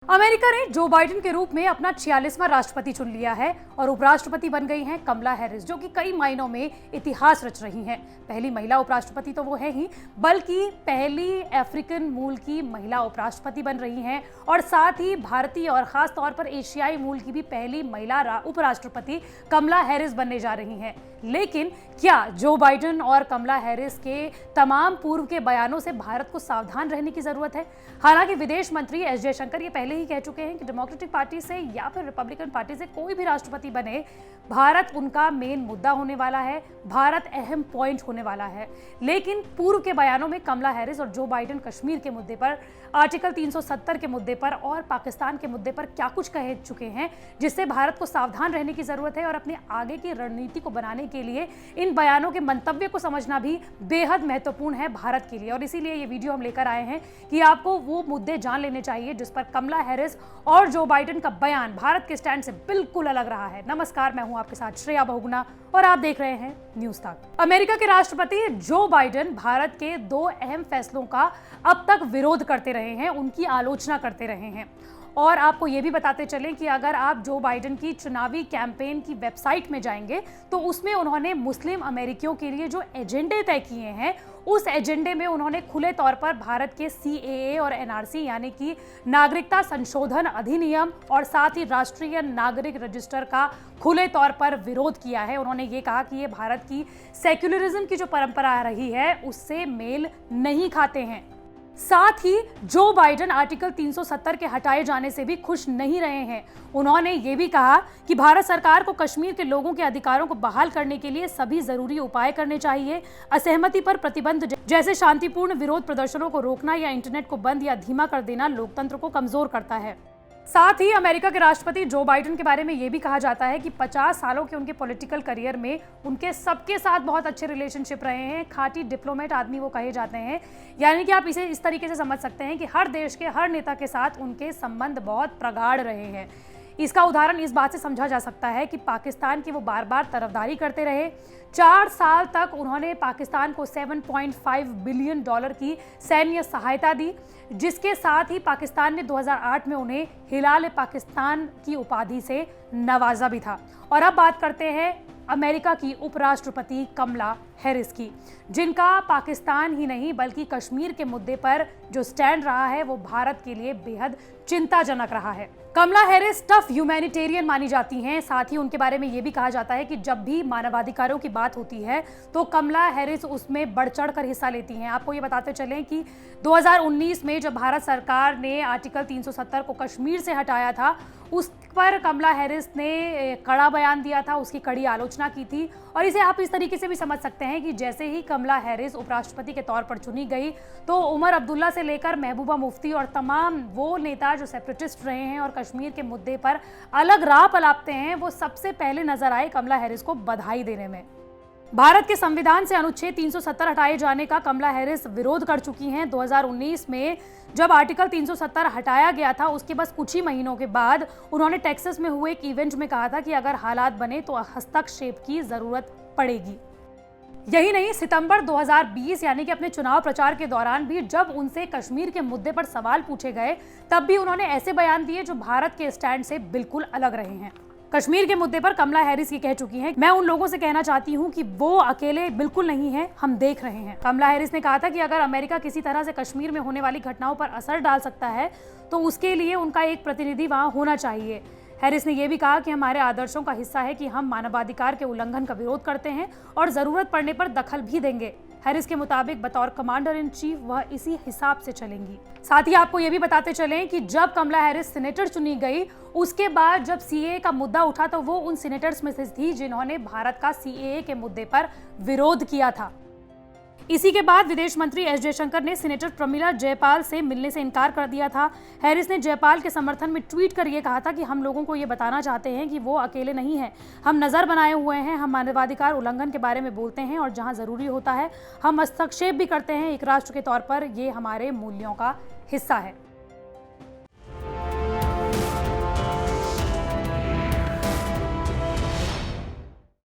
America ने Joe Biden के रूप में अपना 46वां राष्ट्रपति चुन लिया है और उपराष्ट्रपति बन गई हैं कमला हैरिस, जो कि कई मायनों में इतिहास रच रही हैं। पहली महिला उपराष्ट्रपति तो वो है ही, बल्कि पहली अफ्रीकन मूल की महिला उपराष्ट्रपति बन रही हैं और साथ ही भारतीय और खास तौर पर एशियाई मूल की भी पहली महिला उपराष्ट्रपति कमला हैरिस बनने जा रही हैं। लेकिन क्या जो बाइडेन और कमला हैरिस के तमाम पूर्व के बयानों से भारत को सावधान रहने की जरूरत है? हालांकि विदेश मंत्री एस जयशंकर ये पहले ही कह चुके हैं कि डेमोक्रेटिक पार्टी से या फिर रिपब्लिकन पार्टी से कोई भी राष्ट्रपति बने, भारत उनका मेन मुद्दा होने वाला है, भारत अहम पॉइंट होने वाला है। लेकिन पूर्व के बयानों में कमला हैरिस और जो बाइडेन कश्मीर के मुद्दे पर, आर्टिकल 370 के मुद्दे पर और पाकिस्तान के मुद्दे पर क्या कुछ कह चुके हैं, जिससे भारत को सावधान रहने की जरूरत है और अपने आगे की रणनीति को बनाने के लिए इन बयानों के मंतव्य को समझना भी बेहद महत्वपूर्ण है भारत के लिए। और इसीलिए ये वीडियो हम लेकर आए हैं कि आपको वो मुद्दे जान लेने चाहिए जिस पर कमला हैरिस और जो बाइडेन का बयान भारत के स्टैंड से बिल्कुल अलग रहा है। नमस्कार, मैं हूं आपके साथ श्रेया बहुगुणा और आप देख रहे हैं न्यूज़ तक। अमेरिका के राष्ट्रपति जो बाइडेन भारत के दो अहम फैसलों का अब तक विरोध करते रहे हैं, उनकी आलोचना करते रहे हैं। और आपको ये भी बताते चलें कि अगर आप जो बाइडेन की चुनावी कैंपेन की वेबसाइट में जाएंगे तो उसमें उन्होंने मुस्लिम अमेरिकियों के लिए जो एजेंडे तय किए हैं, उस एजेंडे में उन्होंने खुले तौर पर भारत के CAA और NRC यानी कि नागरिकता संशोधन अधिनियम और साथ ही राष्ट्रीय नागरिक रजिस्टर का खुले तौर पर विरोध किया है। उन्होंने ये कहा कि ये भारत की सेक्युलरिज्म की जो परंपरा रही है उससे मेल नहीं खाते हैं। साथ ही जो बाइडेन आर्टिकल 370 के हटाए जाने से भी खुश नहीं रहे हैं। उन्होंने ये भी कहा कि भारत सरकार को कश्मीर के लोगों के अधिकारों को बहाल करने के लिए सभी जरूरी उपाय करने चाहिए। असहमति पर प्रतिबंध जैसे शांतिपूर्ण विरोध प्रदर्शनों को रोकना या इंटरनेट को बंद या धीमा कर देना लोकतंत्र को कमजोर करता है। साथ ही अमेरिका के राष्ट्रपति जो बाइडेन के बारे में यह भी कहा जाता है कि 50 सालों के उनके पॉलिटिकल करियर में उनके सबके साथ बहुत अच्छे रिलेशनशिप रहे हैं। खाटी डिप्लोमेट आदमी वो कहे जाते हैं, यानी कि आप इसे इस तरीके से समझ सकते हैं कि हर देश के हर नेता के साथ उनके संबंध बहुत प्रगाढ़ रहे हैं। इसका उदाहरण इस बात से समझा जा सकता है कि पाकिस्तान की वो बार बार तरफदारी करते रहे। 4 साल तक उन्होंने पाकिस्तान को $7.5 बिलियन की सैन्य सहायता दी, जिसके साथ ही पाकिस्तान ने 2008 में उन्हें हिलाल पाकिस्तान की उपाधि से नवाजा भी था। और अब बात करते हैं अमेरिका की उपराष्ट्रपति कमला हैरिस की, जिनका पाकिस्तान ही नहीं बल्कि कश्मीर के मुद्दे पर जो स्टैंड रहा है वो भारत के लिए बेहद चिंताजनक रहा है। कमला हैरिस टफ ह्यूमैनिटेरियन मानी जाती हैं। साथ ही उनके बारे में ये भी कहा जाता है कि जब भी मानवाधिकारों की बात होती है तो कमला हैरिस उसमें बढ़ चढ़ कर हिस्सा लेती हैं। आपको ये बताते चलें कि 2019 में जब भारत सरकार ने आर्टिकल 370 को कश्मीर से हटाया था, उस पर कमला हैरिस ने कड़ा बयान दिया था, उसकी कड़ी आलोचना की थी। और इसे आप इस तरीके से भी समझ सकते हैं कि जैसे ही कमला हैरिस उपराष्ट्रपति के तौर पर चुनी गई तो उमर अब्दुल्ला से लेकर महबूबा मुफ्ती और तमाम वो नेता जो सेपरेटिस्ट रहे हैं और कश्मीर के मुद्दे पर अलग राह पलापते हैं, वो सबसे पहले नजर आए कमला हैरिस को बधाई देने में। भारत के संविधान से अनुच्छेद 370 हटाए जाने का कमला हैरिस विरोध कर चुकी हैं। 2019 में जब आर्टिकल 370 हटाया गया था, उसके बस कुछ ही महीनों के बाद उन्होंने टेक्सास में हुए एक इवेंट में कहा था कि अगर हालात बने तो हस्तक्षेप की जरूरत पड़ेगी। यही नहीं, सितंबर 2020 यानी कि अपने चुनाव प्रचार के दौरान भी जब उनसे कश्मीर के मुद्दे पर सवाल पूछे गए, तब भी उन्होंने ऐसे बयान दिए जो भारत के स्टैंड से बिल्कुल अलग रहे हैं। कश्मीर के मुद्दे पर कमला हैरिस ये कह चुकी हैं, मैं उन लोगों से कहना चाहती हूं कि वो अकेले बिल्कुल नहीं हैं, हम देख रहे हैं। कमला हैरिस ने कहा था कि अगर अमेरिका किसी तरह से कश्मीर में होने वाली घटनाओं पर असर डाल सकता है तो उसके लिए उनका एक प्रतिनिधि वहां होना चाहिए। हैरिस ने यह भी कहा कि हमारे आदर्शों का हिस्सा है कि हम मानवाधिकार के उल्लंघन का विरोध करते हैं और जरूरत पड़ने पर दखल भी देंगे। हैरिस के मुताबिक बतौर कमांडर इन चीफ वह इसी हिसाब से चलेंगी। साथ ही आपको यह भी बताते चलें कि जब कमला हैरिस सीनेटर चुनी गई, उसके बाद जब CAA का मुद्दा उठा तो वो उन सीनेटर्स में से थी जिन्होंने भारत का CAA के मुद्दे पर विरोध किया था। इसी के बाद विदेश मंत्री एस जयशंकर ने सीनेटर प्रमिला जयपाल से मिलने से इनकार कर दिया था। हैरिस ने जयपाल के समर्थन में ट्वीट कर यह कहा था कि हम लोगों को ये बताना चाहते हैं कि वो अकेले नहीं हैं, हम नजर बनाए हुए हैं, हम मानवाधिकार उल्लंघन के बारे में बोलते हैं और जहां जरूरी होता है हम हस्तक्षेप भी करते हैं। एक राष्ट्र के तौर पर ये हमारे मूल्यों का हिस्सा है।